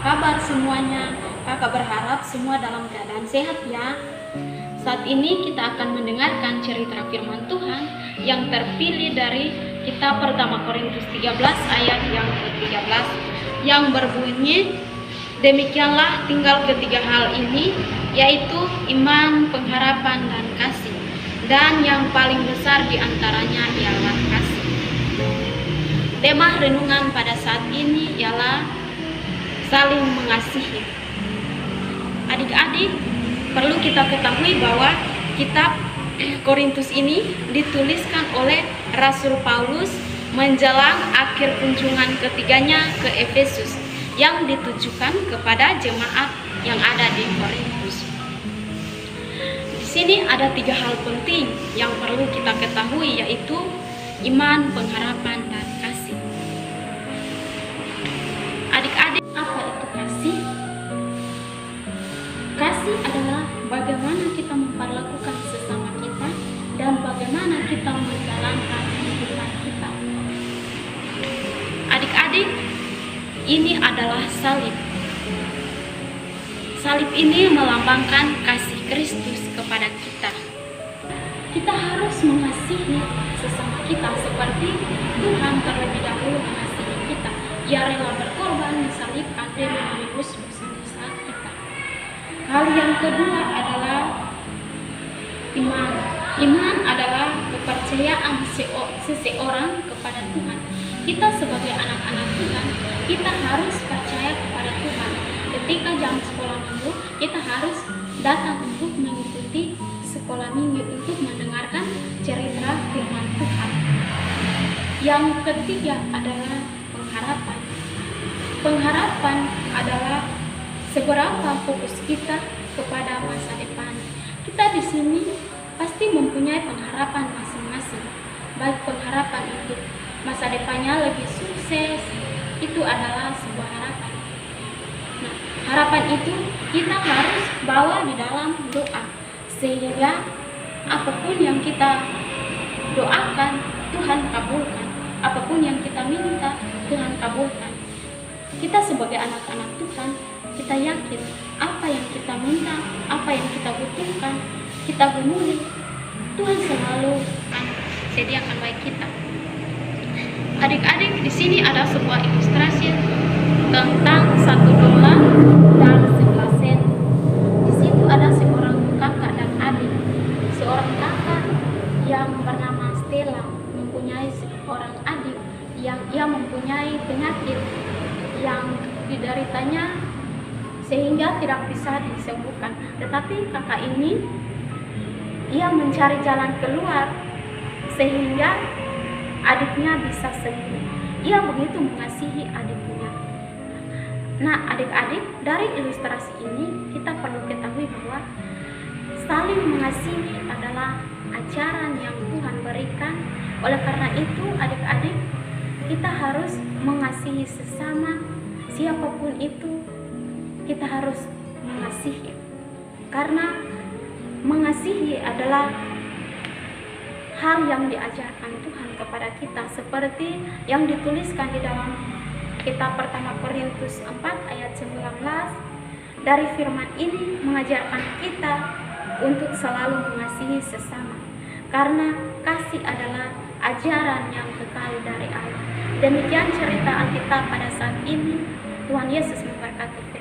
kabar semuanya? Kakak berharap semua dalam keadaan sehat ya. Saat ini kita akan mendengarkan cerita firman Tuhan yang terpilih dari kitab pertama Korintus 13 ayat yang ke-13 yang berbunyi, demikianlah tinggal ketiga hal ini, yaitu iman, pengharapan, dan kasih. Dan yang paling besar di antaranya ialah kasih. Tema renungan pada saat ini ialah saling mengasihi. Adik-adik, perlu kita ketahui bahwa kitab Korintus ini dituliskan oleh Rasul Paulus menjelang akhir kunjungan ketiganya ke Efesus yang ditujukan kepada jemaat yang ada di Korintus. Di sini ada 3 hal penting yang perlu kita ketahui, yaitu iman, pengharapan, dan kasih. Adik-adik, apa itu kasih? Kasih adalah bagaimana kita memperlakukan sesama kita dan bagaimana kita menjalankan kehidupan kita. Adik-adik, ini adalah salib. Salib ini melambangkan kasih Kristus kepada kita. Kita harus mengasihi sesama kita seperti Tuhan terlebih dahulu mengasihi kita. Ia rela berkorban disalibkan demi menebus dosa-dosa kita. Hal yang kedua adalah iman. Iman adalah kepercayaan seseorang kepada Tuhan. Kita sebagai anak-anak Tuhan, kita harus percaya kepada Tuhan. Ketika jam sekolah minggu, kita harus datang untuk mengikuti sekolah minggu untuk mendengarkan cerita firman Tuhan. Yang ketiga adalah pengharapan. Pengharapan adalah seberapa fokus kita kepada masa depan. Kita di sini pasti mempunyai pengharapan masing-masing. Baik pengharapan untuk masa depannya lebih sukses, itu adalah sebuah harapan. Nah, harapan itu kita harus bawa di dalam doa, sehingga apapun yang kita doakan, Tuhan kabulkan. Apapun yang kita minta, Tuhan kabulkan. Kita sebagai anak-anak Tuhan, kita yakin apa yang kita minta, apa yang kita butuhkan, kita gumuli, Tuhan selalu akan sediakan baik kita. Adik-adik, di sini ada sebuah ilustrasi tentang 1 dolar dan 11 sen. Di situ ada seorang kakak dan adik. Seorang kakak yang bernama Stella mempunyai seorang adik yang ia mempunyai penyakit yang dideritanya sehingga tidak bisa disembuhkan. Tetapi kakak ini ia mencari jalan keluar sehingga adiknya bisa sembuh. Ia begitu mengasihi adiknya. Nah, adik-adik, dari ilustrasi ini kita perlu ketahui bahwa saling mengasihi adalah ajaran yang Tuhan berikan. Oleh karena itu, adik-adik, kita harus mengasihi sesama, siapapun itu, kita harus mengasihi. Karena mengasihi adalah hal yang diajarkan Tuhan kepada kita, seperti yang dituliskan di dalam kitab pertama Korintus 4 ayat 19. Dari firman ini mengajarkan kita untuk selalu mengasihi sesama, karena kasih adalah ajaran yang kekal dari Allah. Demikian cerita Alkitab pada saat ini. Tuhan Yesus memberkati.